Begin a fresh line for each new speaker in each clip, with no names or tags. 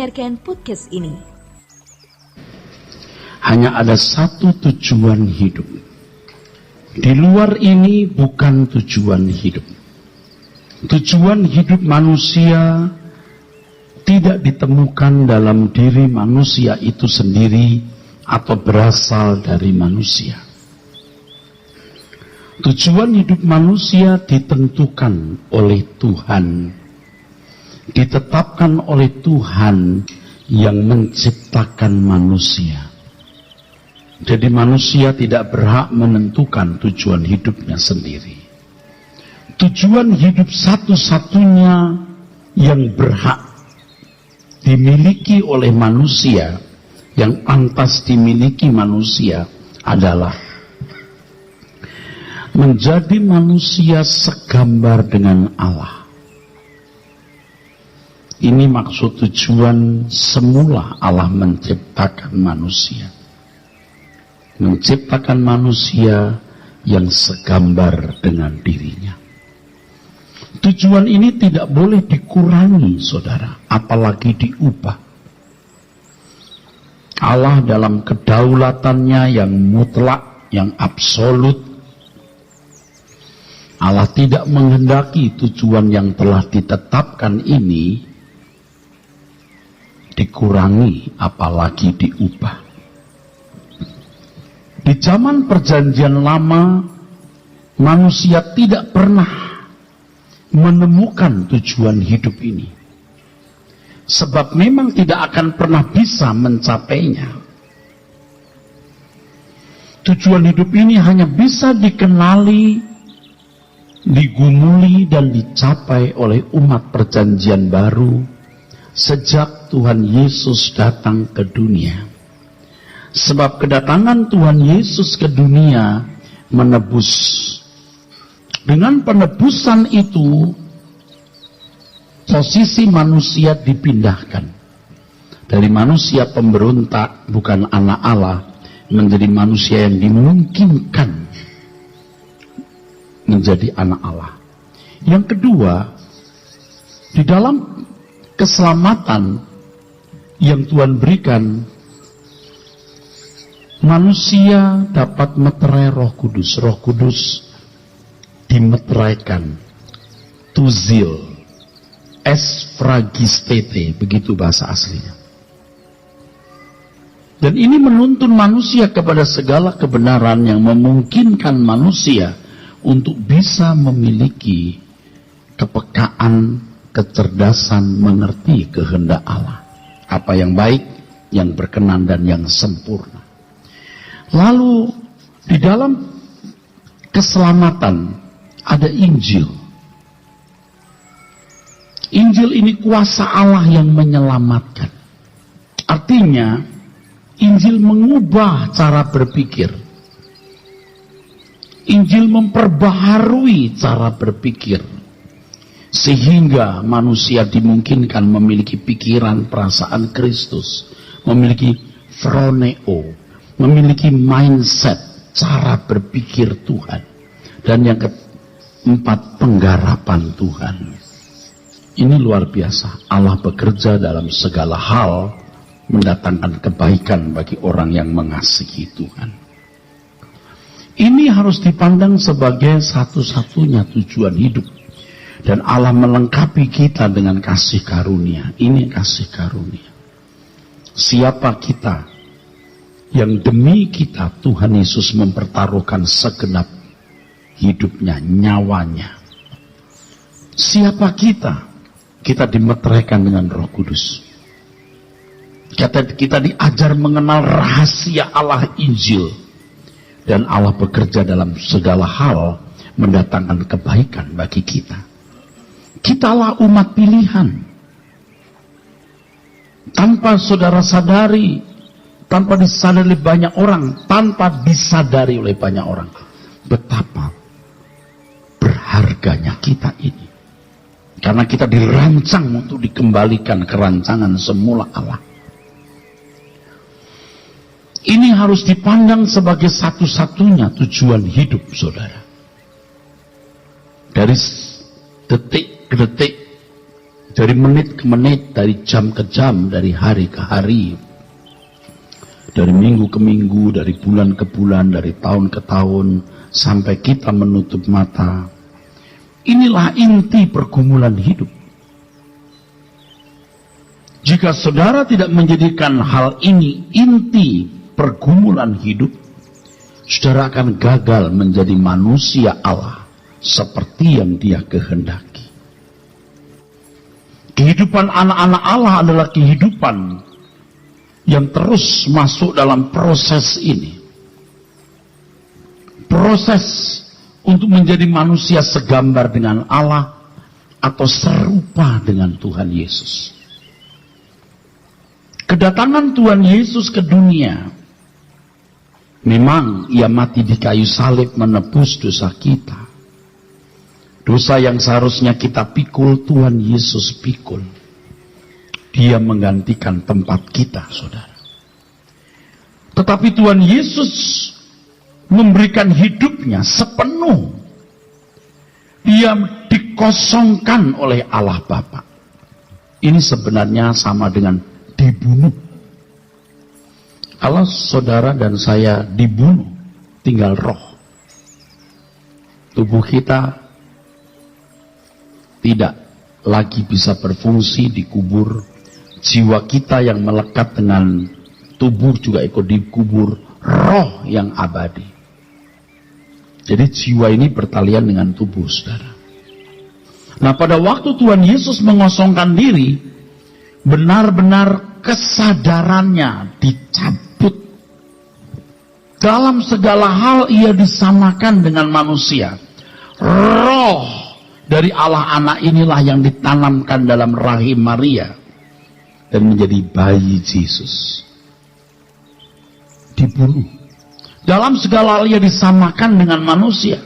mendengarkan podcast ini.
Hanya ada satu tujuan hidup. Di luar ini bukan tujuan hidup. Tujuan hidup manusia tidak ditemukan dalam diri manusia itu sendiri atau berasal dari manusia. Tujuan hidup manusia ditentukan oleh Tuhan, ditetapkan oleh Tuhan yang menciptakan manusia. Jadi manusia tidak berhak menentukan tujuan hidupnya sendiri. Tujuan hidup satu-satunya yang berhak dimiliki oleh manusia, yang pantas dimiliki manusia adalah menjadi manusia segambar dengan Allah. Ini maksud tujuan semula Allah menciptakan manusia. Menciptakan manusia yang segambar dengan dirinya. Tujuan ini tidak boleh dikurangi, saudara, apalagi diubah. Allah dalam kedaulatannya yang mutlak, yang absolut, Allah tidak menghendaki tujuan yang telah ditetapkan ini dikurangi, apalagi diubah. Di zaman Perjanjian Lama, manusia tidak pernah menemukan tujuan hidup ini. Sebab memang tidak akan pernah bisa mencapainya. Tujuan hidup ini hanya bisa dikenali, digumuli, dan dicapai oleh umat Perjanjian Baru sejak Tuhan Yesus datang ke dunia. Sebab kedatangan Tuhan Yesus ke dunia menebus. Dengan penebusan itu, posisi manusia dipindahkan. Dari manusia pemberontak, bukan anak Allah, menjadi manusia yang dimungkinkan menjadi anak Allah. Yang kedua, di dalam keselamatan yang Tuhan berikan, manusia dapat meterai Roh Kudus. Roh Kudus dimeteraikan. Tuzil, esfragistete, begitu bahasa aslinya. Dan ini menuntun manusia kepada segala kebenaran yang memungkinkan manusia untuk bisa memiliki kepekaan, kecerdasan, mengerti kehendak Allah. Apa yang baik, yang berkenan, dan yang sempurna. Lalu di dalam keselamatan ada Injil. Injil ini kuasa Allah yang menyelamatkan. Artinya Injil mengubah cara berpikir. Injil memperbaharui cara berpikir. Sehingga manusia dimungkinkan memiliki pikiran perasaan Kristus. Memiliki phroneo. Memiliki mindset, cara berpikir Tuhan. Dan yang keempat, penggarapan Tuhan. Ini luar biasa. Allah bekerja dalam segala hal, mendatangkan kebaikan bagi orang yang mengasihi Tuhan. Ini harus dipandang sebagai satu-satunya tujuan hidup. Dan Allah melengkapi kita dengan kasih karunia. Ini kasih karunia. Siapa kita yang demi kita Tuhan Yesus mempertaruhkan segenap hidupnya, nyawanya. Siapa kita? Kita dimeteraikan dengan Roh Kudus. Kita diajar mengenal rahasia Allah Injil. Dan Allah bekerja dalam segala hal mendatangkan kebaikan bagi kita. Kitalah umat pilihan. Tanpa saudara sadari, tanpa disadari oleh banyak orang, tanpa disadari oleh banyak orang, betapa berharganya kita ini. Karena kita dirancang untuk dikembalikan ke rancangan semula Allah. Ini harus dipandang sebagai satu-satunya tujuan hidup, saudara. Dari detik ke detik, Dari menit ke menit, dari jam ke jam, dari hari ke hari, dari minggu ke minggu, dari bulan ke bulan, dari tahun ke tahun, sampai kita menutup mata. Inilah inti pergumulan hidup. Jika saudara tidak menjadikan hal ini inti pergumulan hidup, saudara akan gagal menjadi manusia Allah seperti yang Dia kehendaki. Kehidupan anak-anak Allah adalah kehidupan yang terus masuk dalam proses ini. Proses untuk menjadi manusia segambar dengan Allah atau serupa dengan Tuhan Yesus. Kedatangan Tuhan Yesus ke dunia, memang Ia mati di kayu salib menebus dosa kita. Dosa yang seharusnya kita pikul, Tuhan Yesus pikul. Dia menggantikan tempat kita, saudara. Tetapi Tuhan Yesus memberikan hidupnya sepenuh. Dia dikosongkan oleh Allah Bapa. Ini sebenarnya sama dengan dibunuh. Kalau saudara dan saya dibunuh, tinggal roh. Tubuh kita tidak lagi bisa berfungsi, dikubur. Jiwa kita yang melekat dengan tubuh juga ikut dikubur. Roh yang abadi. Jadi jiwa ini bertalian dengan tubuh, saudara. Nah, pada waktu Tuhan Yesus mengosongkan diri, benar-benar kesadarannya dicabut. Dalam segala hal Ia disamakan dengan manusia. Roh dari Allah anak inilah yang ditanamkan dalam rahim Maria dan menjadi bayi Yesus. Dibunuh. Dalam segala hal Ia disamakan dengan manusia.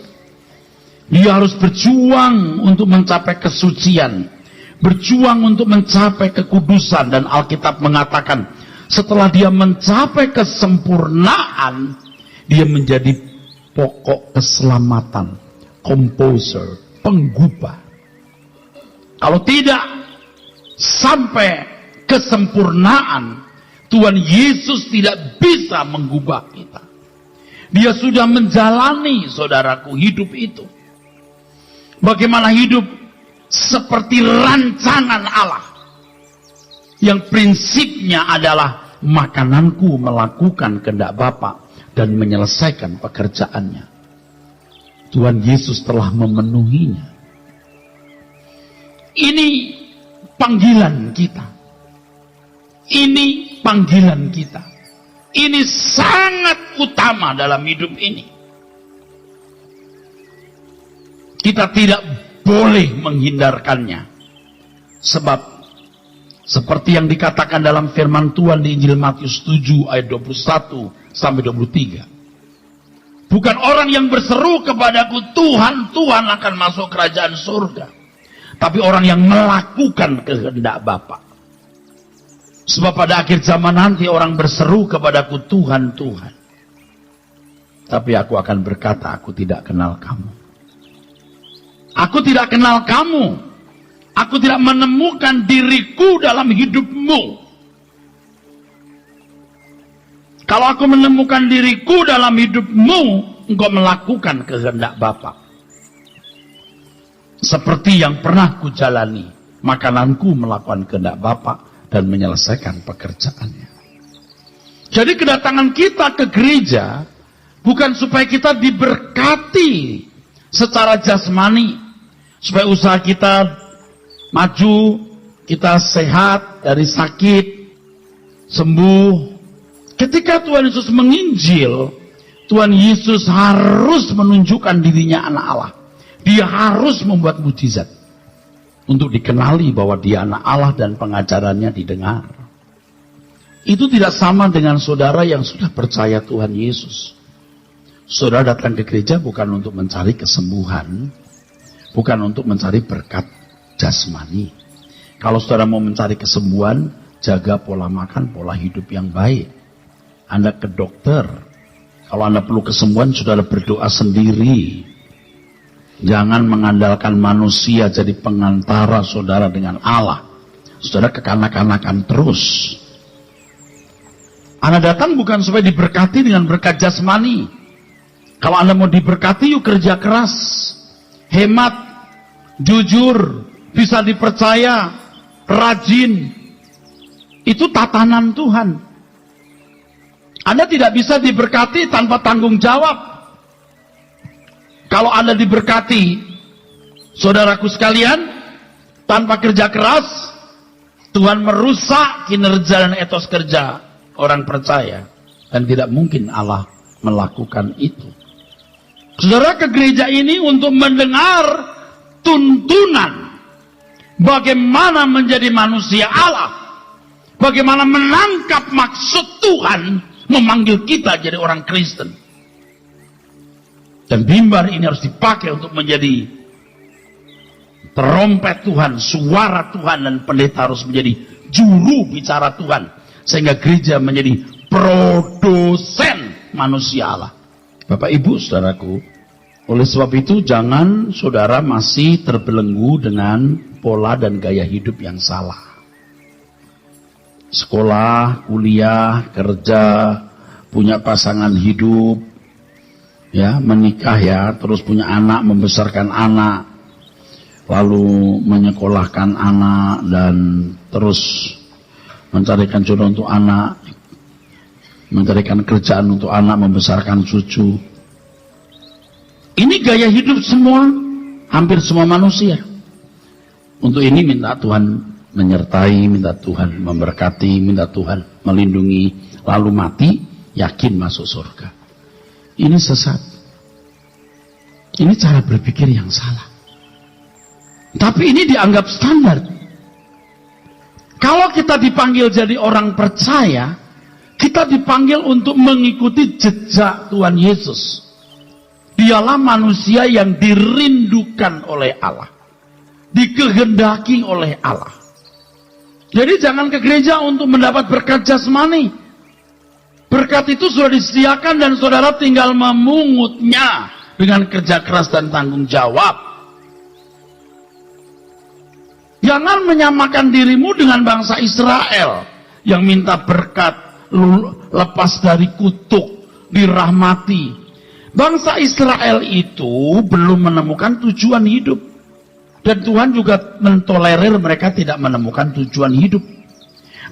Dia harus berjuang untuk mencapai kesucian, berjuang untuk mencapai kekudusan, dan Alkitab mengatakan setelah Dia mencapai kesempurnaan, Dia menjadi pokok keselamatan, komposer, penggubah. Kalau tidak sampai kesempurnaan, Tuhan Yesus tidak bisa menggubah kita. Dia sudah menjalani, saudaraku, hidup itu. Bagaimana hidup seperti rancangan Allah, yang prinsipnya adalah makananku melakukan kehendak Bapa dan menyelesaikan pekerjaannya. Tuhan Yesus telah memenuhinya. Ini panggilan kita. Ini panggilan kita. Ini sangat utama dalam hidup ini. Kita tidak boleh menghindarkannya. Sebab seperti yang dikatakan dalam firman Tuhan di Injil Matius 7 ayat 21 sampai 23. Bukan orang yang berseru kepadaku, Tuhan, Tuhan akan masuk kerajaan surga. Tapi orang yang melakukan kehendak Bapa. Sebab pada akhir zaman nanti orang berseru kepadaku, Tuhan, Tuhan. Tapi aku akan berkata, aku tidak kenal kamu. Aku tidak kenal kamu. Aku tidak menemukan diriku dalam hidupmu. Kalau aku menemukan diriku dalam hidupmu, engkau melakukan kehendak Bapa. Seperti yang pernah kujalani, makananku melakukan kehendak Bapa dan menyelesaikan pekerjaannya. Jadi kedatangan kita ke gereja bukan supaya kita diberkati secara jasmani, supaya usaha kita maju, kita sehat dari sakit, sembuh. Ketika Tuhan Yesus menginjil, Tuhan Yesus harus menunjukkan dirinya anak Allah. Dia harus membuat mujizat untuk dikenali bahwa dia anak Allah dan pengajarannya didengar. Itu tidak sama dengan saudara yang sudah percaya Tuhan Yesus. Saudara datang ke gereja bukan untuk mencari kesembuhan, bukan untuk mencari berkat jasmani. Kalau saudara mau mencari kesembuhan, jaga pola makan, pola hidup yang baik. Anda ke dokter. Kalau Anda perlu kesembuhan, saudara berdoa sendiri. Jangan mengandalkan manusia jadi pengantara saudara dengan Allah. Saudara kekanak-kanakan terus. Anda datang bukan supaya diberkati dengan berkat jasmani. Kalau Anda mau diberkati, yuk kerja keras, hemat, jujur, bisa dipercaya, rajin. Itu tatanan Tuhan. Anda tidak bisa diberkati tanpa tanggung jawab. Kalau Anda diberkati, saudaraku sekalian, tanpa kerja keras, Tuhan merusak kinerja dan etos kerja orang percaya. Dan tidak mungkin Allah melakukan itu. Saudara ke gereja ini untuk mendengar tuntunan bagaimana menjadi manusia Allah, bagaimana menangkap maksud Tuhan memanggil kita jadi orang Kristen. Dan mimbar ini harus dipakai untuk menjadi terompet Tuhan, suara Tuhan, dan pendeta harus menjadi juru bicara Tuhan, sehingga gereja menjadi produsen manusia Allah. Bapak Ibu saudaraku, oleh sebab itu jangan saudara masih terbelenggu dengan pola dan gaya hidup yang salah. Sekolah, kuliah, kerja, punya pasangan hidup, ya, menikah ya, terus punya anak, membesarkan anak, lalu menyekolahkan anak, dan terus mencarikan jodoh untuk anak, mencarikan kerjaan untuk anak, membesarkan cucu. Ini gaya hidup semua, hampir semua manusia. Untuk ini minta Tuhan menyertai, minta Tuhan memberkati, minta Tuhan melindungi, lalu mati, yakin masuk surga. Ini sesat. Ini cara berpikir yang salah. Tapi ini dianggap standar. Kalau kita dipanggil jadi orang percaya, kita dipanggil untuk mengikuti jejak Tuhan Yesus. Dialah manusia yang dirindukan oleh Allah, dikehendaki oleh Allah. Jadi jangan ke gereja untuk mendapat berkat jasmani. Berkat itu sudah disediakan dan saudara tinggal memungutnya dengan kerja keras dan tanggung jawab. Jangan menyamakan dirimu dengan bangsa Israel yang minta berkat, lepas dari kutuk, dirahmati. Bangsa Israel itu belum menemukan tujuan hidup. Dan Tuhan juga mentolerir mereka tidak menemukan tujuan hidup.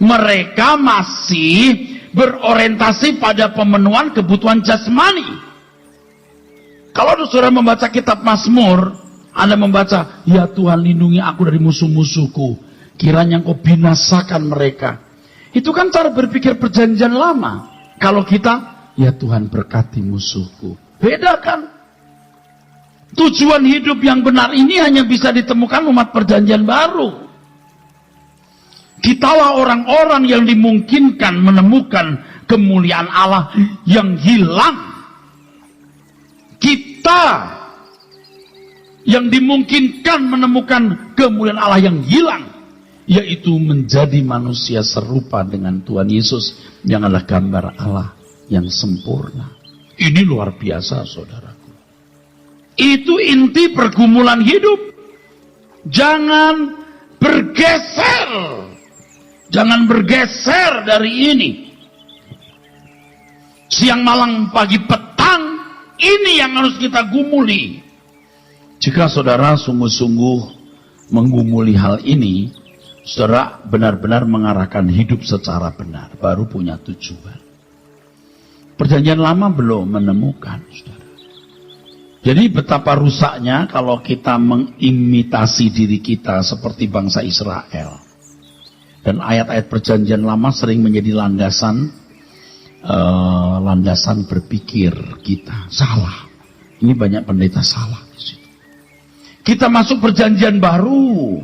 Mereka masih berorientasi pada pemenuhan kebutuhan jasmani. Kalau saudara membaca kitab Mazmur, Anda membaca, ya Tuhan lindungi aku dari musuh-musuhku, kiranya Engkau binasakan mereka. Itu kan cara berpikir perjanjian lama. Kalau kita, ya Tuhan berkati musuhku. Beda kan? Tujuan hidup yang benar ini hanya bisa ditemukan umat perjanjian baru. Kitalah orang-orang yang dimungkinkan menemukan kemuliaan Allah yang hilang. Kita yang dimungkinkan menemukan kemuliaan Allah yang hilang, yaitu menjadi manusia serupa dengan Tuhan Yesus yang adalah gambar Allah yang sempurna. Ini luar biasa saudaraku. Itu inti pergumulan hidup. Jangan bergeser. Jangan bergeser dari ini. Siang malam pagi petang, ini yang harus kita gumuli. Jika saudara sungguh-sungguh menggumuli hal ini, saudara benar-benar mengarahkan hidup secara benar, baru punya tujuan. Perjanjian lama belum menemukan, saudara. Jadi betapa rusaknya kalau kita mengimitasi diri kita seperti bangsa Israel. Dan ayat-ayat perjanjian lama sering menjadi landasan berpikir kita. Salah. Ini banyak pendeta salah di situ. Kita masuk perjanjian baru.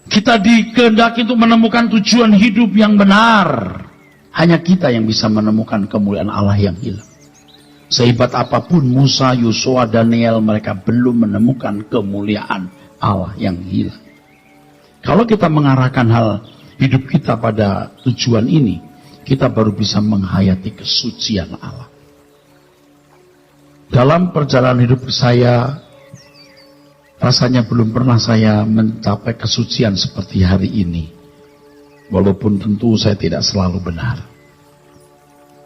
Kita dikehendaki untuk menemukan tujuan hidup yang benar. Hanya kita yang bisa menemukan kemuliaan Allah yang hilang. Sehebat apapun Musa, Yosua, Daniel, mereka belum menemukan kemuliaan Allah yang hilang. Kalau kita mengarahkan hal hidup kita pada tujuan ini, kita baru bisa menghayati kesucian Allah. Dalam perjalanan hidup saya, rasanya belum pernah saya mencapai kesucian seperti hari ini. Walaupun tentu saya tidak selalu benar.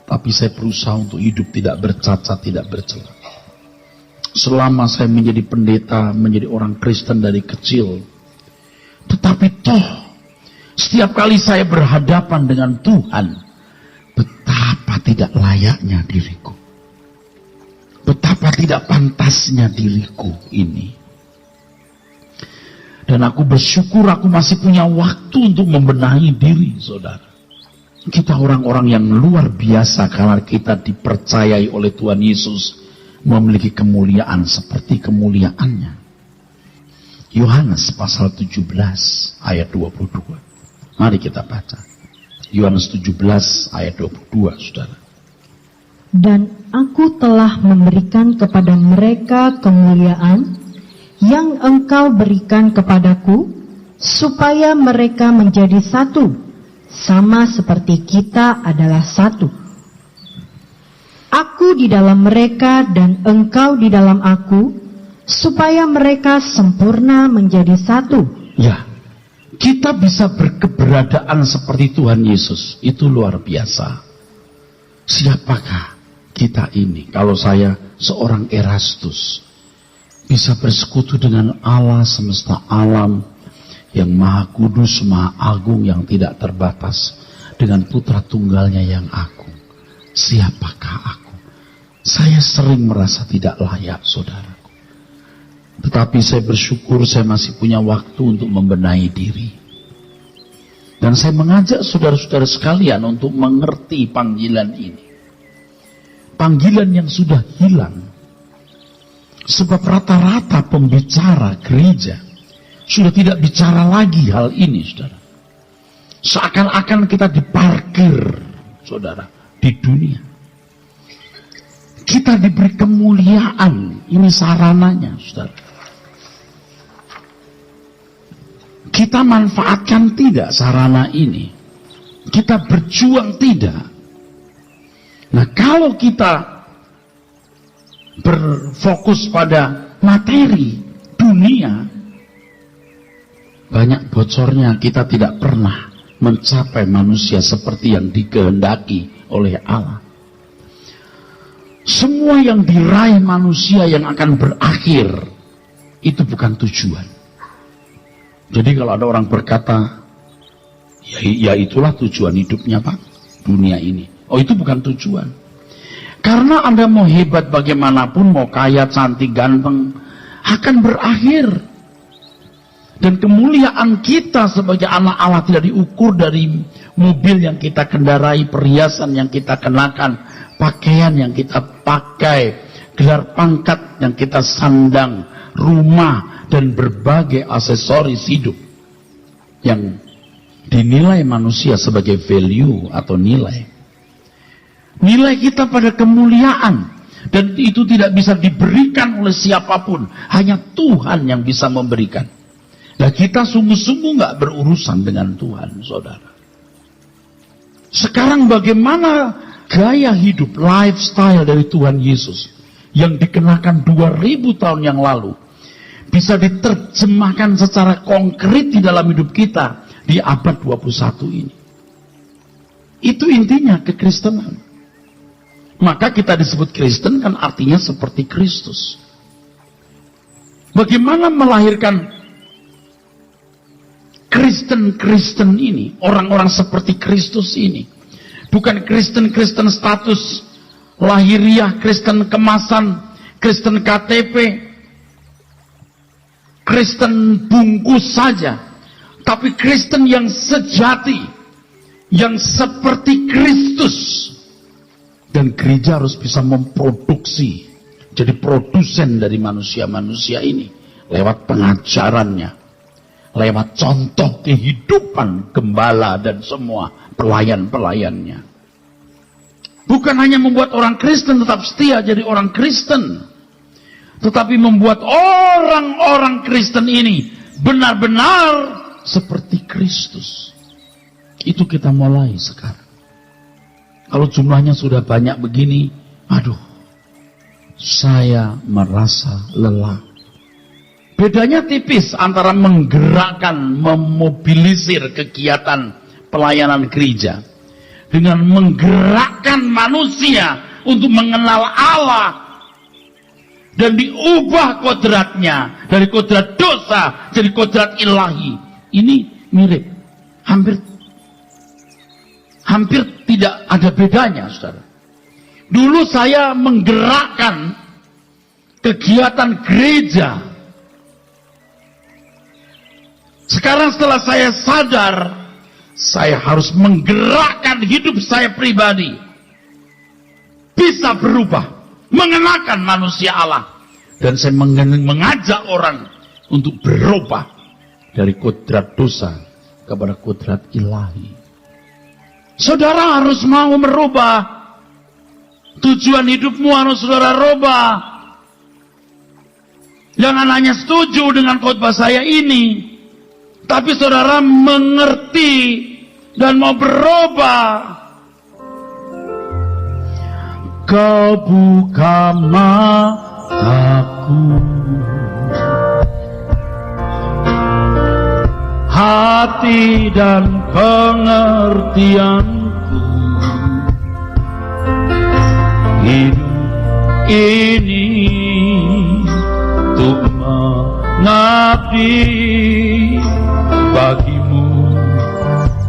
Tapi saya berusaha untuk hidup tidak bercacat, tidak bercela. Selama saya menjadi pendeta, menjadi orang Kristen dari kecil. Tetapi toh, setiap kali saya berhadapan dengan Tuhan, betapa tidak layaknya diriku. Betapa tidak pantasnya diriku ini. Dan aku bersyukur aku masih punya waktu untuk membenahi diri, saudara. Kita orang-orang yang luar biasa karena kita dipercayai oleh Tuhan Yesus memiliki kemuliaan seperti kemuliaannya. Yohanes pasal 17 ayat 22. Mari kita baca. Yohanes 17 ayat 22, saudara.
Dan aku telah memberikan kepada mereka kemuliaan yang engkau berikan kepadaku, supaya mereka menjadi satu, sama seperti kita adalah satu. Aku di dalam mereka dan engkau di dalam aku, supaya mereka sempurna menjadi satu.
Ya, kita bisa berkeberadaan seperti Tuhan Yesus. Itu luar biasa. Siapakah kita ini? Kalau saya seorang Erastus, bisa bersekutu dengan Allah semesta alam yang maha kudus, maha agung, yang tidak terbatas, dengan putra tunggalnya yang agung. Siapakah aku? Saya sering merasa tidak layak, saudaraku. Tetapi saya bersyukur saya masih punya waktu untuk membenahi diri. Dan saya mengajak saudara-saudara sekalian untuk mengerti panggilan ini. Panggilan yang sudah hilang. Sebab rata-rata pembicara gereja sudah tidak bicara lagi hal ini, saudara. Seakan-akan kita diparkir, saudara, di dunia. Kita diberi kemuliaan, ini sarananya, saudara. Kita manfaatkan tidak sarana ini? Kita berjuang tidak? Nah, kalau kita berfokus pada materi dunia, banyak bocornya. Kita tidak pernah mencapai manusia seperti yang dikehendaki oleh Allah. Semua yang diraih manusia yang akan berakhir, itu bukan tujuan. Jadi kalau ada orang berkata, ya itulah tujuan hidupnya Pak, dunia ini. Oh, itu bukan tujuan. Karena Anda mau hebat bagaimanapun, mau kaya, cantik, ganteng, akan berakhir. Dan kemuliaan kita sebagai anak Allah tidak diukur dari mobil yang kita kendarai, perhiasan yang kita kenakan, pakaian yang kita pakai, gelar pangkat yang kita sandang, rumah, dan berbagai aksesoris hidup yang dinilai manusia sebagai value atau nilai. Nilai kita pada kemuliaan, dan itu tidak bisa diberikan oleh siapapun, hanya Tuhan yang bisa memberikan. Nah, kita sungguh-sungguh nggak berurusan dengan Tuhan, saudara. Sekarang bagaimana gaya hidup, lifestyle dari Tuhan Yesus yang dikenakan 2000 tahun yang lalu bisa diterjemahkan secara konkret di dalam hidup kita di abad 21 ini. Itu intinya kekristenan. Maka kita disebut Kristen kan artinya seperti Kristus. Bagaimana melahirkan Kristen-Kristen ini, orang-orang seperti Kristus ini? Bukan Kristen-Kristen status lahiriah, Kristen kemasan, Kristen KTP, Kristen bungkus saja. Tapi Kristen yang sejati, yang seperti Kristus. Dan gereja harus bisa memproduksi, jadi produsen dari manusia-manusia ini lewat pengajarannya, lewat contoh kehidupan gembala dan semua pelayan-pelayannya. Bukan hanya membuat orang Kristen tetap setia jadi orang Kristen, tetapi membuat orang-orang Kristen ini benar-benar seperti Kristus. Itu kita mulai sekarang. Kalau jumlahnya sudah banyak begini, aduh, saya merasa lelah. Bedanya tipis antara menggerakkan, memobilisir kegiatan pelayanan gereja dengan menggerakkan manusia untuk mengenal Allah dan diubah kodratnya dari kodrat dosa jadi kodrat ilahi. Ini mirip, hampir tidak ada bedanya, saudara. Dulu saya menggerakkan kegiatan gereja. Sekarang setelah saya sadar, saya harus menggerakkan hidup saya pribadi. Bisa berubah, mengenakan manusia Allah. Dan saya mengajak orang untuk berubah dari kodrat dosa kepada kodrat ilahi. Saudara harus mau merubah. Tujuan hidupmu harus saudara rubah. Jangan hanya setuju dengan khotbah saya ini, tapi saudara mengerti dan mau berubah. Kau buka mataku, hati dan pengertianku, hidup ini untuk mengabdi bagimu,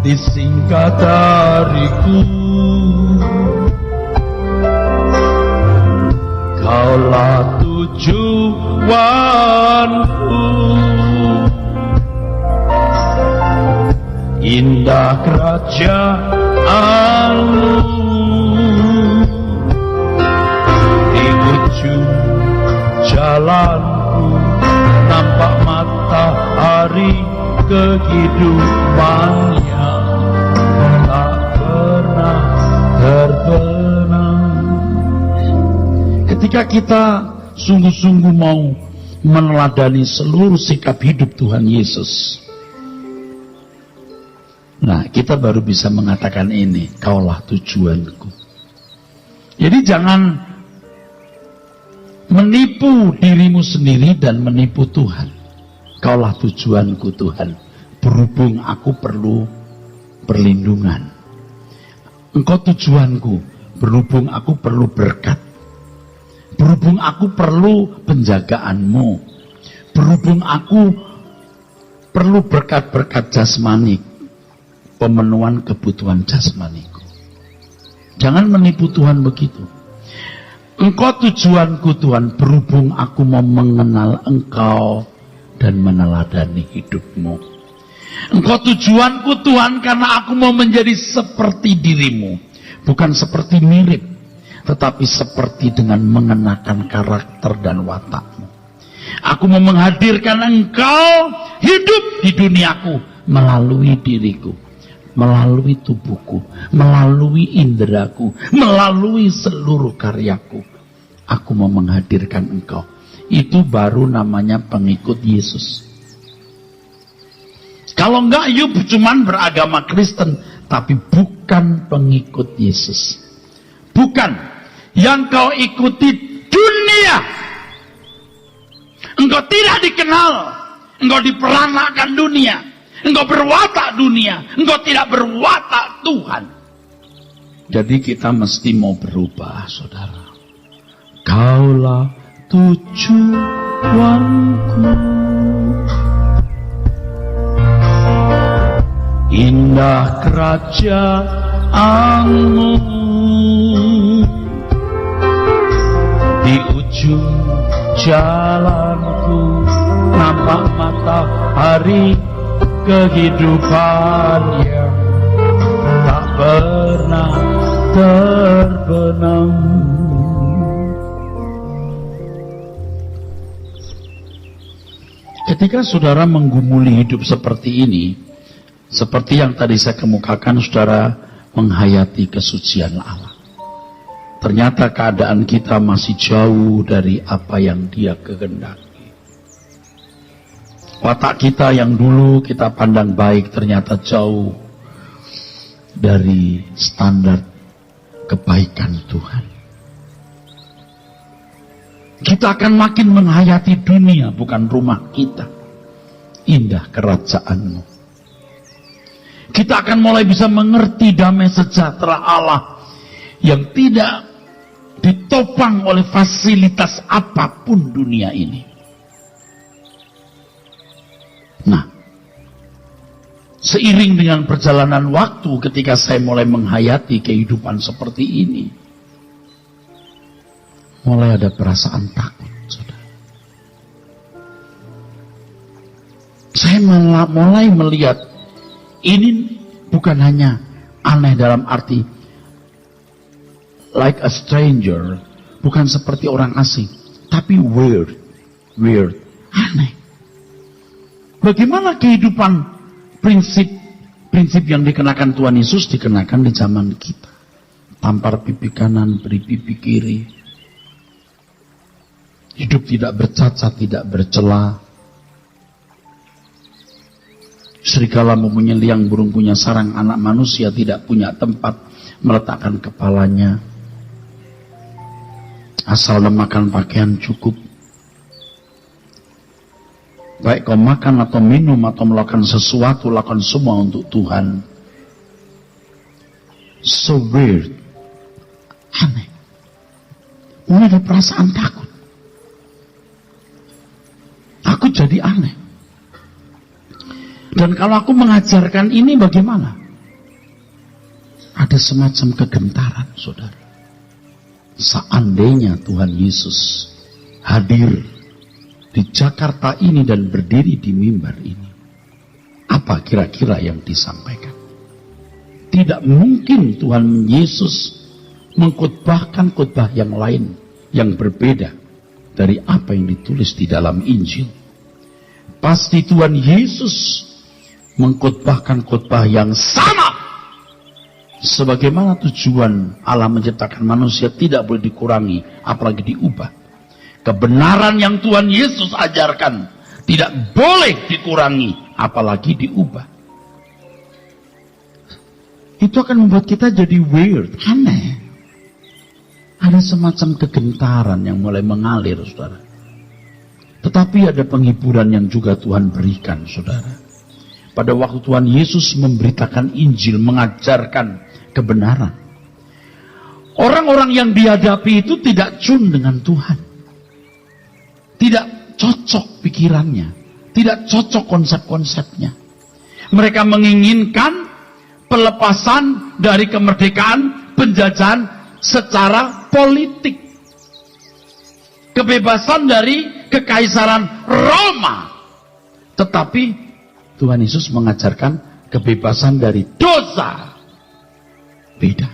disingkat dariku. Kaulah tujuanku, indah kerajaanmu, di ujung jalanku nampak matahari kehidupannya tak pernah terbenam. Ketika kita sungguh-sungguh mau meneladani seluruh sikap hidup Tuhan Yesus, nah kita baru bisa mengatakan ini, kaulah tujuanku. Jadi jangan menipu dirimu sendiri dan menipu Tuhan. Kaulah tujuanku Tuhan, berhubung aku perlu perlindungan. Engkau tujuanku, berhubung aku perlu berkat. Berhubung aku perlu penjagaanmu. Berhubung aku perlu berkat-berkat jasmani, pemenuhan kebutuhan jasmaniku. Jangan menipu Tuhan begitu. Engkau tujuanku Tuhan, berhubung aku mau mengenal Engkau dan meneladani hidupmu. Engkau tujuanku Tuhan, karena aku mau menjadi seperti dirimu. Bukan seperti mirip, tetapi seperti dengan mengenakan karakter dan watakmu. Aku mau menghadirkan Engkau hidup di duniaku melalui diriku, melalui tubuhku, melalui inderaku, melalui seluruh karyaku. Aku mau menghadirkan Engkau. Itu baru namanya pengikut Yesus. Kalau enggak, yuk cuman beragama Kristen, tapi bukan pengikut Yesus. Bukan. Yang kau ikuti dunia. Engkau tidak dikenal. Engkau diperanakan dunia. Engkau berwatak dunia. Engkau tidak berwatak Tuhan. Jadi kita mesti mau berubah, saudara. Kaulah tujuanku, indah kerajaanmu, di ujung jalanku nampak matahari kehidupan yang tak pernah terbenam. Ketika saudara menggumuli hidup seperti ini, seperti yang tadi saya kemukakan, saudara menghayati kesucian Allah. Ternyata keadaan kita masih jauh dari apa yang Dia kehendaki. Watak kita yang dulu kita pandang baik ternyata jauh dari standar kebaikan Tuhan. Kita akan makin menghayati dunia, bukan rumah kita. Indah kerajaan-Mu. Kita akan mulai bisa mengerti damai sejahtera Allah yang tidak ditopang oleh fasilitas apapun dunia ini. Nah, seiring dengan perjalanan waktu ketika saya mulai menghayati kehidupan seperti ini, mulai ada perasaan takut, saudara. Saya mulai melihat ini bukan hanya aneh dalam arti like a stranger, bukan seperti orang asing, tapi weird, aneh. Bagaimana kehidupan prinsip yang dikenakan Tuhan Yesus dikenakan di zaman kita? Tampar pipi kanan, beri pipi kiri. Hidup tidak bercacat, tidak bercela. Serigala mempunyai liang, burung punya sarang, anak manusia tidak punya tempat meletakkan kepalanya. Asal memakan pakaian cukup. Baik kau makan atau minum atau melakukan sesuatu, lakukan semua untuk Tuhan. So weird. Aneh. Mulai ada perasaan takut. Aku jadi aneh. Dan kalau aku mengajarkan ini bagaimana? Ada semacam kegentaran, saudara. Seandainya Tuhan Yesus hadir di Jakarta ini dan berdiri di mimbar ini, apa kira-kira yang disampaikan? Tidak mungkin Tuhan Yesus mengkhotbahkan khotbah yang lain, yang berbeda dari apa yang ditulis di dalam Injil. Pasti Tuhan Yesus mengkhotbahkan khotbah yang sama. Sebagaimana tujuan Allah menciptakan manusia tidak boleh dikurangi, apalagi diubah. Kebenaran yang Tuhan Yesus ajarkan tidak boleh dikurangi, apalagi diubah. Itu akan membuat kita jadi weird, aneh. Ada semacam kegentaran yang mulai mengalir, saudara. Tetapi ada penghiburan yang juga Tuhan berikan, saudara. Pada waktu Tuhan Yesus memberitakan Injil, mengajarkan kebenaran, orang-orang yang dihadapi itu tidak tune dengan Tuhan. Tidak cocok pikirannya, tidak cocok konsep-konsepnya. Mereka menginginkan pelepasan dari kemerdekaan penjajahan secara politik. Kebebasan dari kekaisaran Roma. Tetapi Tuhan Yesus mengajarkan kebebasan dari dosa. Beda.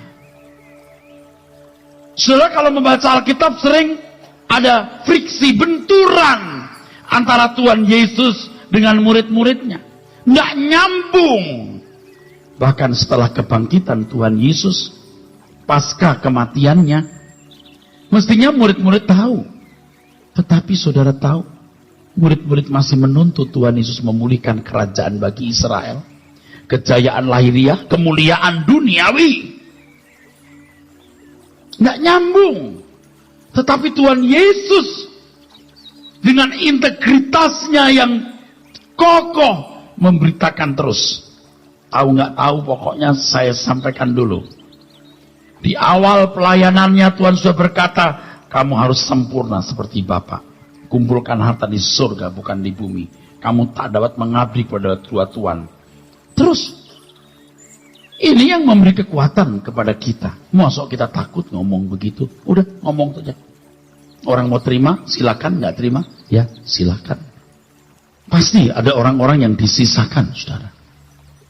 Saudara, kalau membaca Alkitab sering ada friksi, benturan antara Tuhan Yesus dengan murid-muridnya. Nggak nyambung. Bahkan setelah kebangkitan Tuhan Yesus, pasca kematiannya, mestinya murid-murid tahu. Tetapi saudara tahu, murid-murid masih menuntut Tuhan Yesus memulihkan kerajaan bagi Israel. Kejayaan lahiriah, kemuliaan duniawi. Nggak nyambung. Tetapi Tuhan Yesus dengan integritasnya yang kokoh memberitakan terus. Tahu nggak tahu, pokoknya saya sampaikan dulu. Di awal pelayanannya Tuhan sudah berkata, kamu harus sempurna seperti Bapa. Kumpulkan harta di surga, bukan di bumi. Kamu tak dapat mengabdi kepada Tuhan. Terus, ini yang memberi kekuatan kepada kita. Masuk kita takut ngomong begitu. Udah, ngomong saja. Orang mau terima, silakan. Nggak terima, ya silakan. Pasti ada orang-orang yang disisakan, saudara.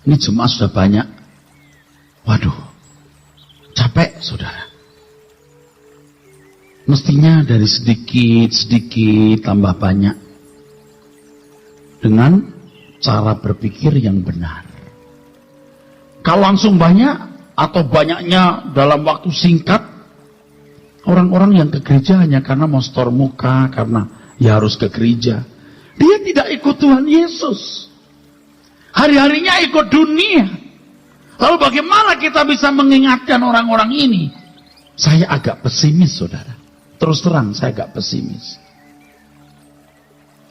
Ini jemaah sudah banyak. Waduh, capek, saudara. Mestinya dari sedikit tambah banyak. Dengan cara berpikir yang benar. Kalau langsung banyak atau banyaknya dalam waktu singkat, orang-orang yang ke gereja hanya karena mau store muka, karena ya harus ke gereja. Dia tidak ikut Tuhan Yesus. Hari-harinya ikut dunia. Lalu bagaimana kita bisa mengingatkan orang-orang ini? Saya agak pesimis, saudara. Terus terang, saya agak pesimis.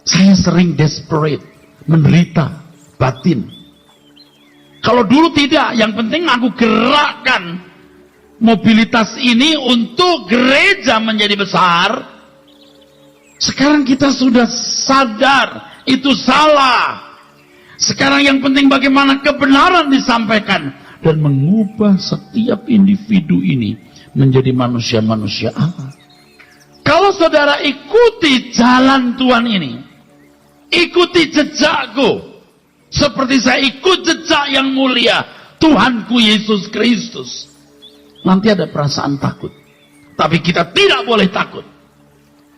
Saya sering desperate, menderita batin. Kalau dulu tidak, yang penting aku gerakkan mobilitas ini untuk gereja menjadi besar. Sekarang kita sudah sadar itu salah. Sekarang yang penting bagaimana kebenaran disampaikan dan mengubah setiap individu ini menjadi manusia-manusia Allah. Kalau saudara ikuti jalan Tuhan ini, ikuti jejakku, seperti saya ikut jejak yang mulia Tuhanku Yesus Kristus, nanti ada perasaan takut. Tapi kita tidak boleh takut.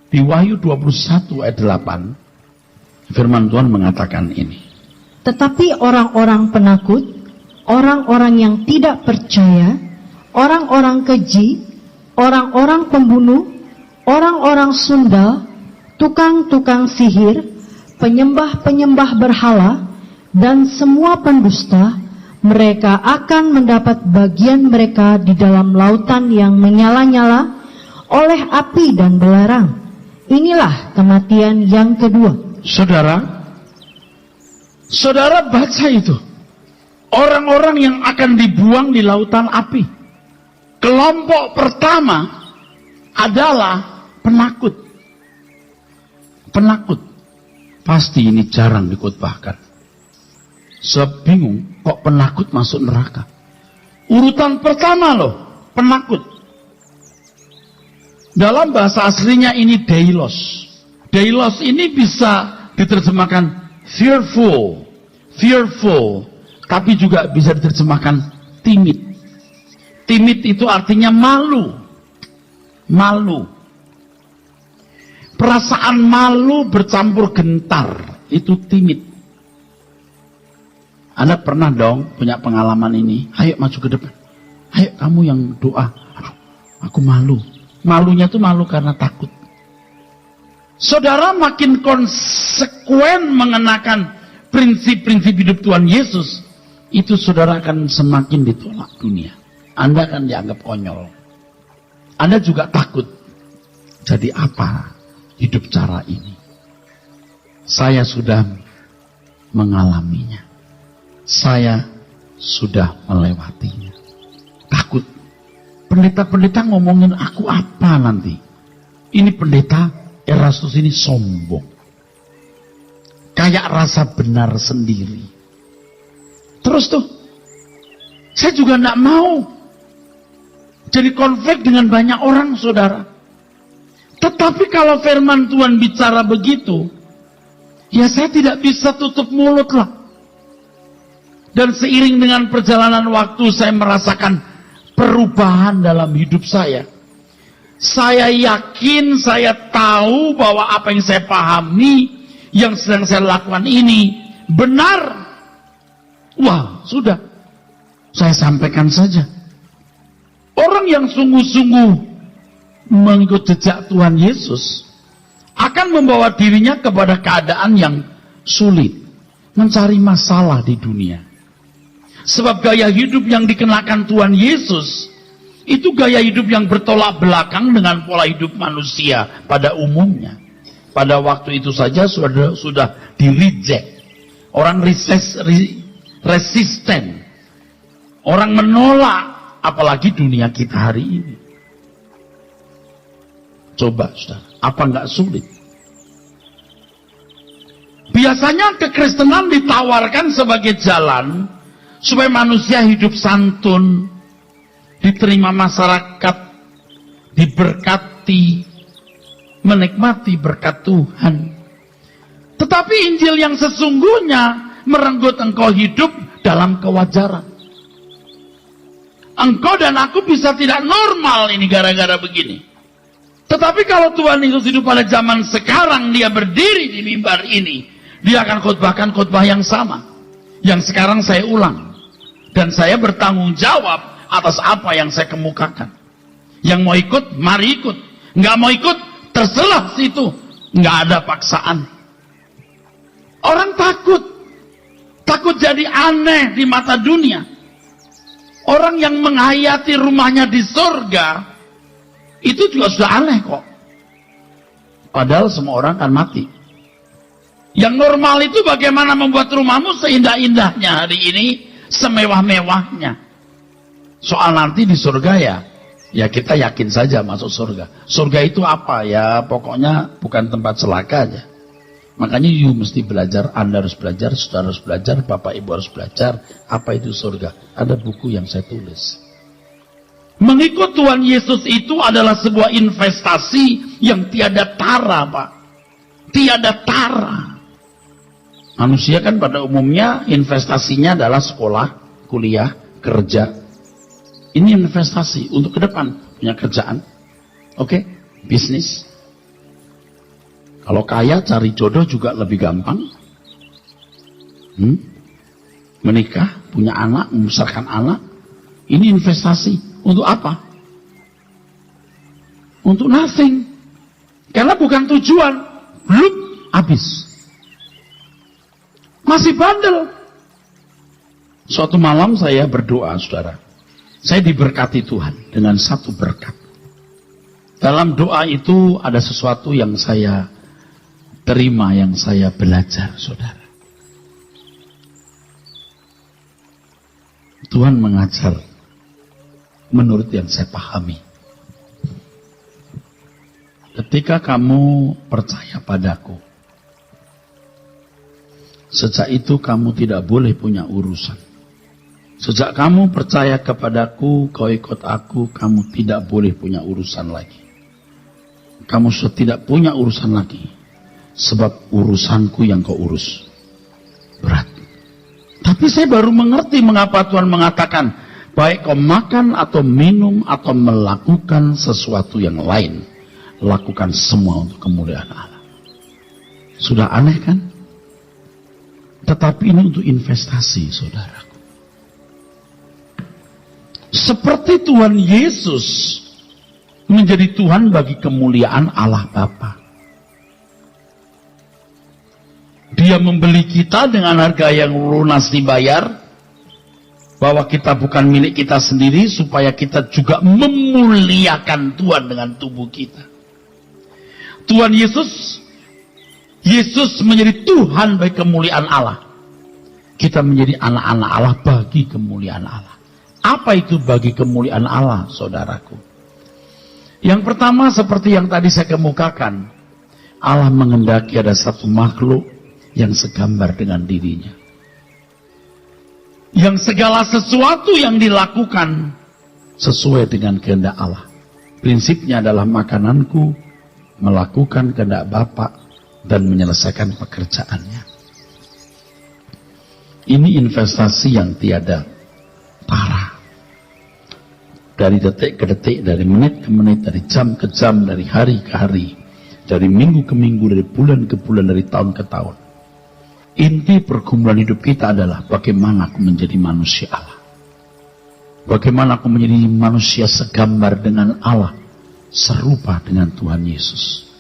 Di Wahyu 21 ayat 8, firman Tuhan mengatakan ini.
Tetapi orang-orang penakut, orang-orang yang tidak percaya, orang-orang keji, orang-orang pembunuh, orang-orang sundal, tukang-tukang sihir, penyembah-penyembah berhala, dan semua pendusta, mereka akan mendapat bagian mereka di dalam lautan yang menyala-nyala oleh api dan belerang. Inilah kematian yang kedua.
Saudara baca itu. Orang-orang yang akan dibuang di lautan api. Kelompok pertama adalah penakut. Penakut. Pasti ini jarang dikhotbahkan. Sebab bingung, kok penakut masuk neraka. Urutan pertama loh, penakut. Dalam bahasa aslinya ini deilos. Deilos ini bisa diterjemahkan fearful, tapi juga bisa diterjemahkan timid. Timid itu artinya malu. Malu. Perasaan malu bercampur gentar, itu timid. Anda pernah dong punya pengalaman ini? Ayo maju ke depan. Ayo kamu yang doa. Aduh, aku malu. Malunya tuh malu karena takut. Saudara makin konsekuen mengenakan prinsip-prinsip hidup Tuhan Yesus, itu saudara akan semakin ditolak dunia. Anda akan dianggap konyol. Anda juga takut. Jadi apa hidup cara ini? Saya sudah mengalaminya. Saya sudah melewatinya. Takut. Pendeta-pendeta ngomongin aku apa nanti? Ini pendeta Erastus ini sombong. Kayak rasa benar sendiri. Terus tuh, saya juga gak mau jadi konflik dengan banyak orang, saudara. Tetapi kalau firman Tuhan bicara begitu, ya saya tidak bisa tutup mulut lah. Dan seiring dengan perjalanan waktu saya merasakan perubahan dalam hidup saya. Saya yakin, saya tahu bahwa apa yang saya pahami, yang sedang saya lakukan ini benar. Wah, sudah. Saya sampaikan saja. Orang yang sungguh-sungguh mengikut jejak Tuhan Yesus akan membawa dirinya kepada keadaan yang sulit, mencari masalah di dunia. Sebab gaya hidup yang dikenakan Tuhan Yesus itu gaya hidup yang bertolak belakang dengan pola hidup manusia pada umumnya. Pada waktu itu saja sudah di-reject. Orang resisten. Orang menolak, apalagi dunia kita hari ini. Coba, saudara, apa enggak sulit? Biasanya kekristenan ditawarkan sebagai jalan supaya manusia hidup santun, diterima masyarakat, diberkati, menikmati berkat Tuhan. Tetapi Injil yang sesungguhnya merenggut engkau hidup dalam kewajaran. Engkau dan aku bisa tidak normal ini gara-gara begini. Tetapi kalau Tuhan Yesus hidup pada zaman sekarang, dia berdiri di mimbar ini, dia akan khotbahkan khotbah yang sama. Yang sekarang saya ulang. Dan saya bertanggung jawab atas apa yang saya kemukakan. Yang mau ikut, mari ikut. Nggak mau ikut, terserah situ. Nggak ada paksaan. Orang takut. Takut jadi aneh di mata dunia. Orang yang menghayati rumahnya di surga, itu juga sudah aneh kok. Padahal semua orang akan mati. Yang normal itu bagaimana membuat rumahmu seindah-indahnya hari ini, semewah-mewahnya. Soal nanti di surga ya kita yakin saja masuk surga. Surga itu apa? Ya pokoknya bukan tempat celaka aja. Makanya you mesti belajar, Anda harus belajar, saudara harus belajar, Bapak Ibu harus belajar. Apa itu surga? Ada buku yang saya tulis. Mengikut Tuhan Yesus itu adalah sebuah investasi yang tiada tara, Pak. Tiada tara. Manusia kan pada umumnya investasinya adalah sekolah, kuliah, kerja. Ini investasi untuk ke depan, punya kerjaan. Oke, bisnis. Kalau kaya cari jodoh juga lebih gampang. Menikah, punya anak, membesarkan anak. Ini investasi. Untuk apa? Untuk nothing. Karena bukan tujuan. Belum habis. Masih bandel. Suatu malam saya berdoa, saudara. Saya diberkati Tuhan dengan satu berkat. Dalam doa itu ada sesuatu yang saya terima, yang saya belajar, saudara. Tuhan mengajar menurut yang saya pahami. Ketika kamu percaya padaku, sejak itu kamu tidak boleh punya urusan. Sejak kamu percaya kepadaku, kau ikut aku, kamu tidak boleh punya urusan lagi. Kamu sudah tidak punya urusan lagi. Sebab urusanku yang kau urus. Berat. Tapi saya baru mengerti mengapa Tuhan mengatakan, baik kau makan atau minum atau melakukan sesuatu yang lain, lakukan semua untuk kemuliaan Allah. Sudah aneh kan? Tetapi ini untuk investasi, saudaraku. Seperti Tuhan Yesus menjadi Tuhan bagi kemuliaan Allah Bapa. Dia membeli kita dengan harga yang lunas dibayar, bahwa kita bukan milik kita sendiri, supaya kita juga memuliakan Tuhan dengan tubuh kita. Tuhan Yesus menjadi Tuhan bagi kemuliaan Allah. Kita menjadi anak-anak Allah bagi kemuliaan Allah. Apa itu bagi kemuliaan Allah, saudaraku? Yang pertama, seperti yang tadi saya kemukakan, Allah menghendaki ada satu makhluk yang segambar dengan dirinya. Yang segala sesuatu yang dilakukan sesuai dengan kehendak Allah. Prinsipnya adalah makananku, melakukan kehendak Bapa, dan menyelesaikan pekerjaannya. Ini investasi yang tiada tara. Dari detik ke detik, dari menit ke menit, dari jam ke jam, dari hari ke hari, dari minggu ke minggu, dari bulan ke bulan, dari tahun ke tahun. Inti pergumulan hidup kita adalah bagaimana aku menjadi manusia Allah. Bagaimana aku menjadi manusia segambar dengan Allah, serupa dengan Tuhan Yesus.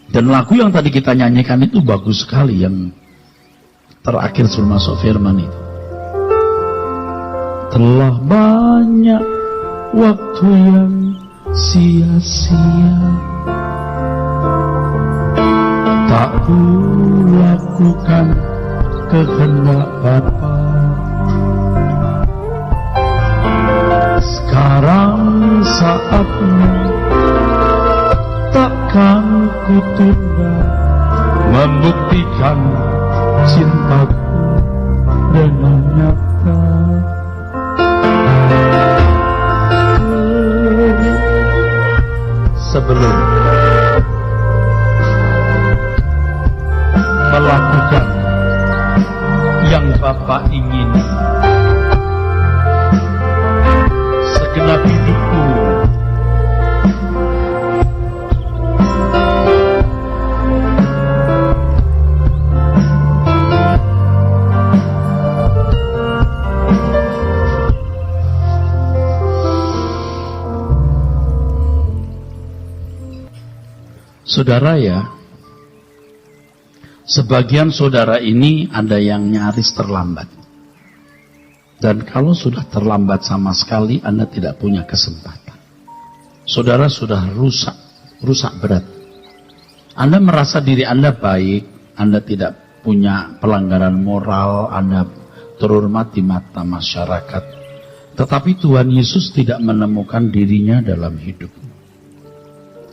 Dan lagu yang tadi kita nyanyikan itu bagus sekali, yang terakhir sebelum masuk firman itu. Telah banyak waktu yang sia-sia, tak kulakukan kehendak Bapa. Sekarang saatnya, takkan kutunda, membuktikan cintaku dengan nyata. Sebelum melakukan yang Bapa ingin, segenap hidupku saudara ya, sebagian saudara ini ada yang nyaris terlambat. Dan kalau sudah terlambat sama sekali, Anda tidak punya kesempatan. Saudara sudah rusak berat. Anda merasa diri Anda baik, Anda tidak punya pelanggaran moral, Anda terhormat di mata masyarakat. Tetapi Tuhan Yesus tidak menemukan dirinya dalam hidupmu.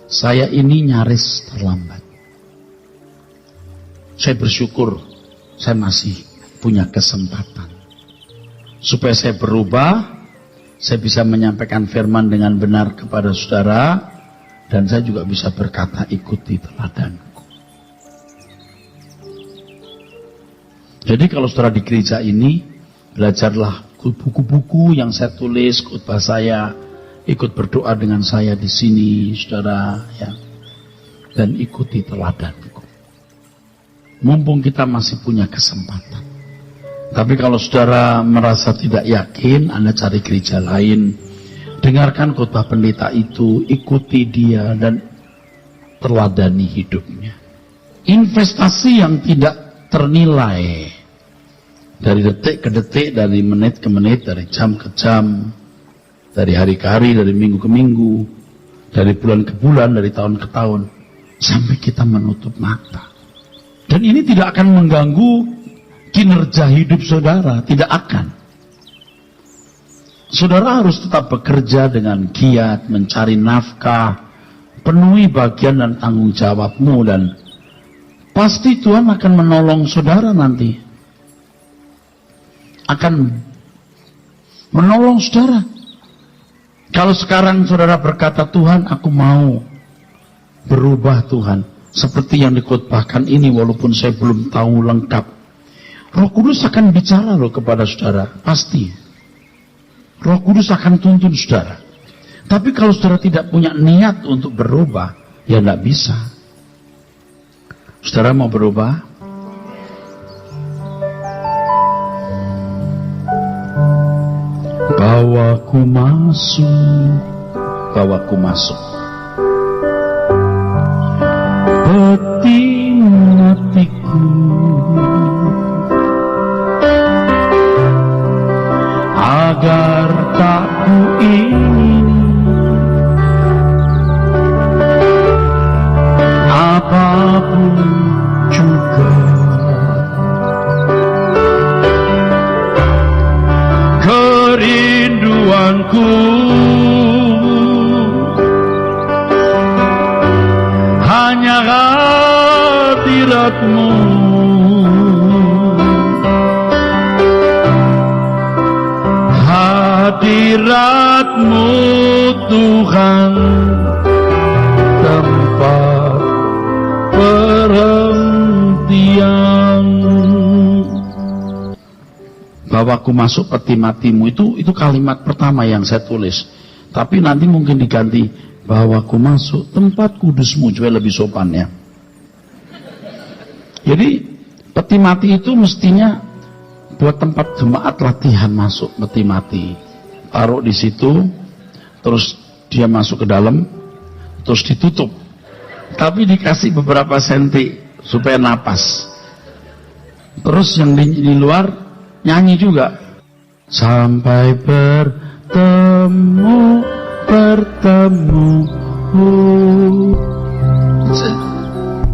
Saya ini nyaris terlambat. Saya bersyukur saya masih punya kesempatan. Supaya saya berubah, saya bisa menyampaikan firman dengan benar kepada saudara, dan saya juga bisa berkata, ikuti teladanku. Jadi kalau saudara di gereja ini, belajarlah buku-buku yang saya tulis, khotbah saya, ikut berdoa dengan saya di sini, saudara, ya, dan ikuti teladanku. Mumpung kita masih punya kesempatan. Tapi kalau saudara merasa tidak yakin, Anda cari gereja lain, dengarkan khotbah pendeta itu, ikuti dia dan teladani hidupnya. Investasi yang tidak ternilai, dari detik ke detik, dari menit ke menit, dari jam ke jam, dari hari ke hari, dari minggu ke minggu, dari bulan ke bulan, dari tahun ke tahun, sampai kita menutup mata. Dan ini tidak akan mengganggu kinerja hidup saudara, tidak akan. Saudara harus tetap bekerja dengan giat, mencari nafkah, penuhi bagian dan tanggung jawabmu, dan pasti Tuhan akan menolong saudara nanti. Akan menolong saudara. Kalau sekarang saudara berkata, Tuhan aku mau berubah Tuhan, seperti yang dikhotbahkan ini, walaupun saya belum tahu lengkap, Roh Kudus akan bicara loh kepada saudara, pasti. Roh Kudus akan tuntun saudara. Tapi kalau saudara tidak punya niat untuk berubah, ya tidak bisa. Saudara mau berubah? Bawaku masuk, bawaku masuk. Peti hatiku, agar tak ku ingin apapun juga. Kerinduanku hanya hadirat-Mu, hadirat-Mu Tuhan, tempat perhentian. Bawaku masuk peti matimu, itu kalimat pertama yang saya tulis. Tapi nanti mungkin diganti, bawaku masuk tempat kudusmu, juga lebih sopan ya. Jadi peti mati itu mestinya buat tempat jemaat latihan masuk peti mati. Taruh di situ, terus dia masuk ke dalam, terus ditutup. Tapi dikasih beberapa senti supaya napas. Terus yang di luar nyanyi juga. Sampai bertemu.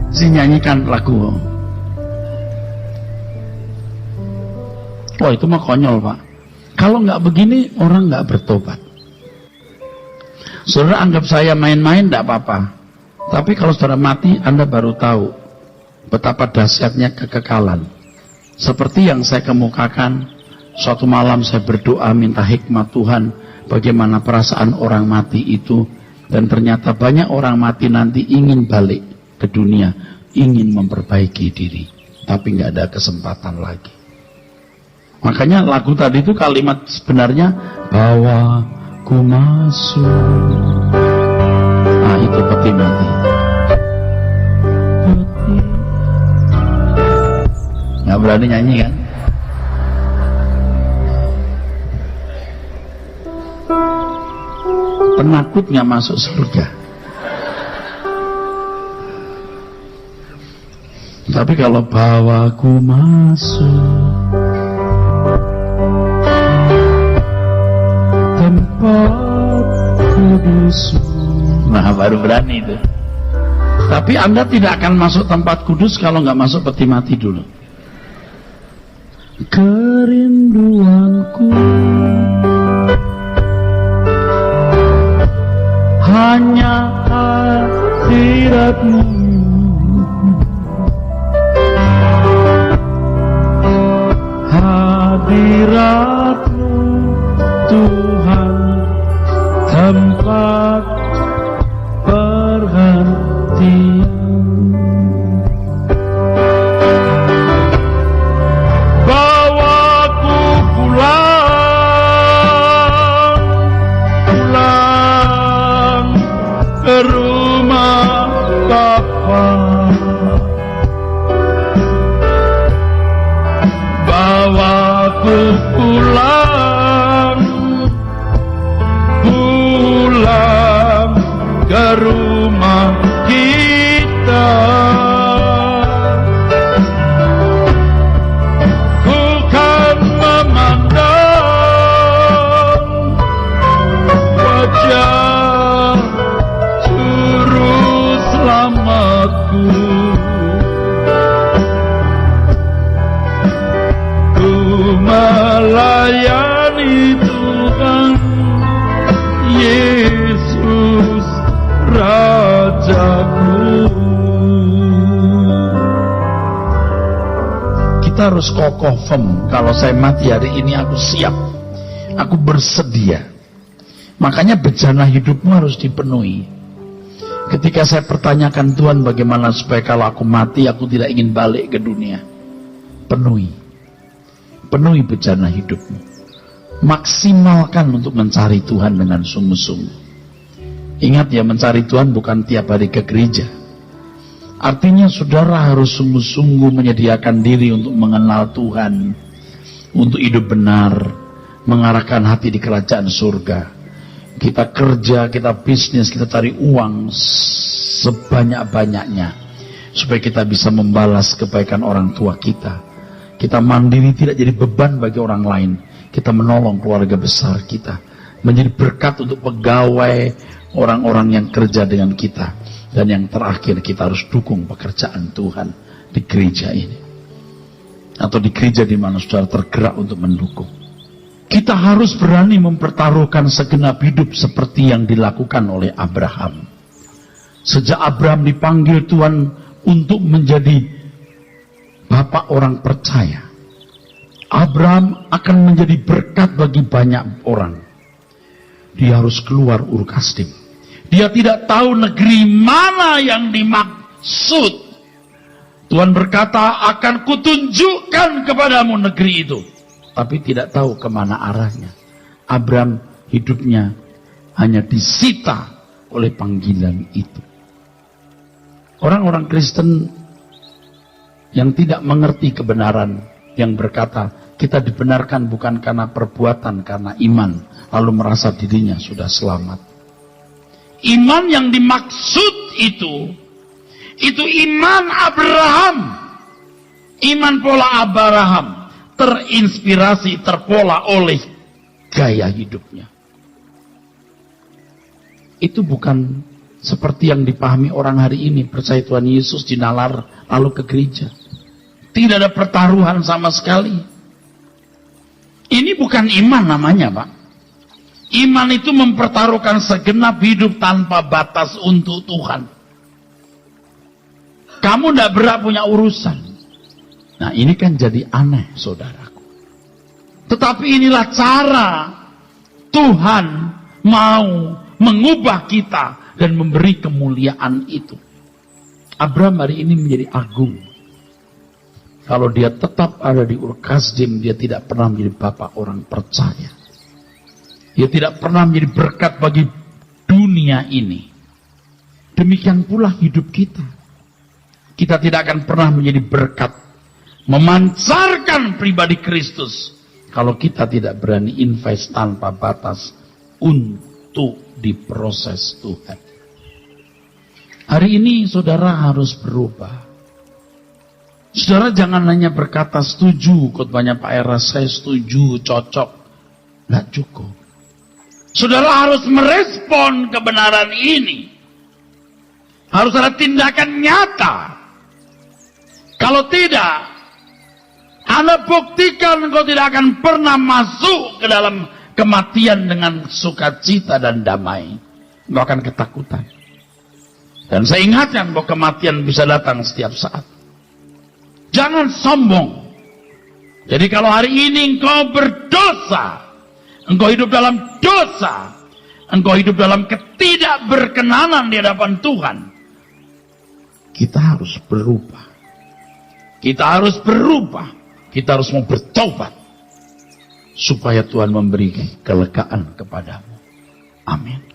Si nyanyikan lagu. Wah itu mah konyol Pak. Kalau nggak begini orang nggak bertobat. Saudara anggap saya main-main nggak apa-apa. Tapi kalau saudara mati, Anda baru tahu betapa dahsyatnya kekekalan. Seperti yang saya kemukakan, suatu malam saya berdoa minta hikmat Tuhan, bagaimana perasaan orang mati itu, dan ternyata banyak orang mati nanti ingin balik ke dunia, ingin memperbaiki diri, tapi nggak ada kesempatan lagi. Makanya lagu tadi itu kalimat sebenarnya, bawa ku masuk. Nah itu peti mati. Nggak berani nyanyi kan? Penakutnya masuk surga. Tapi kalau bawaku masuk tempat kudus, nah baru berani itu. Tapi Anda tidak akan masuk tempat kudus kalau nggak masuk peti mati dulu. Kerinduanku hanya hadirat-Mu, hadirat-Mu Tuhan, tempat perhentian. Bawaku pulang ke rumah Bapa. Bawaku pulang ke rumah kita. Ku kan memandang wajah juru selamatku. Ku melayani Tuhan Yesus Rajaku. Kita harus kokoh firm. Kalau saya mati hari ini, aku siap, aku bersedia. Makanya bejana hidupmu harus dipenuhi. Ketika saya pertanyakan Tuhan, bagaimana supaya kalau aku mati aku tidak ingin balik ke dunia, penuhi bejana hidupmu. Maksimalkan untuk mencari Tuhan dengan sungguh-sungguh. Ingat ya, mencari Tuhan bukan tiap hari ke gereja. Artinya saudara harus sungguh-sungguh menyediakan diri untuk mengenal Tuhan, untuk hidup benar, mengarahkan hati di kerajaan surga. Kita kerja, kita bisnis, kita cari uang sebanyak-banyaknya supaya kita bisa membalas kebaikan orang tua kita. Kita mandiri, tidak jadi beban bagi orang lain. Kita menolong keluarga besar kita, menjadi berkat untuk pegawai, orang-orang yang kerja dengan kita. Dan yang terakhir, kita harus dukung pekerjaan Tuhan di gereja ini, atau di gereja di mana saudara tergerak untuk mendukung. Kita harus berani mempertaruhkan segenap hidup seperti yang dilakukan oleh Abraham. Sejak Abraham dipanggil Tuhan untuk menjadi bapak orang percaya, Abraham akan menjadi berkat bagi banyak orang. Dia harus keluar Ur Kasdim. Dia tidak tahu negeri mana yang dimaksud. Tuhan berkata, akan kutunjukkan kepadamu negeri itu. Tapi tidak tahu kemana arahnya. Abraham hidupnya hanya disita oleh panggilan itu. Orang-orang Kristen yang tidak mengerti kebenaran, yang berkata, kita dibenarkan bukan karena perbuatan, karena iman, lalu merasa dirinya sudah selamat. Iman yang dimaksud itu iman Abraham. Iman pola Abraham, terinspirasi, terpola oleh gaya hidupnya. Itu bukan seperti yang dipahami orang hari ini, percaya Tuhan Yesus, dinalar, lalu ke gereja. Tidak ada pertaruhan sama sekali. Ini bukan iman namanya, Pak. Iman itu mempertaruhkan segenap hidup tanpa batas untuk Tuhan. Kamu tidak berhak punya urusan. Nah, ini kan jadi aneh, saudaraku. Tetapi inilah cara Tuhan mau mengubah kita dan memberi kemuliaan itu. Abraham hari ini menjadi agung. Kalau dia tetap ada di Ur Kasdim, dia tidak pernah menjadi bapak orang percaya. Dia tidak pernah menjadi berkat bagi dunia ini. Demikian pula hidup kita. Kita tidak akan pernah menjadi berkat, memancarkan pribadi Kristus, kalau kita tidak berani invest tanpa batas untuk diproses Tuhan. Hari ini saudara harus berubah. Saudara jangan hanya berkata setuju, khotbahnya Pak Era, saya setuju, cocok. Nggak cukup. Saudara harus merespon kebenaran ini. Harus ada tindakan nyata. Kalau tidak, Anda buktikan engkau tidak akan pernah masuk ke dalam kematian dengan sukacita dan damai. Engkau akan ketakutan. Dan saya ingatkan bahwa kematian bisa datang setiap saat. Jangan sombong. Jadi kalau hari ini engkau berdosa, engkau hidup dalam dosa, engkau hidup dalam ketidakberkenanan di hadapan Tuhan, kita harus berubah. Kita harus berubah. Kita harus mau bertobat. Supaya Tuhan memberi kelegaan kepadamu. Amin.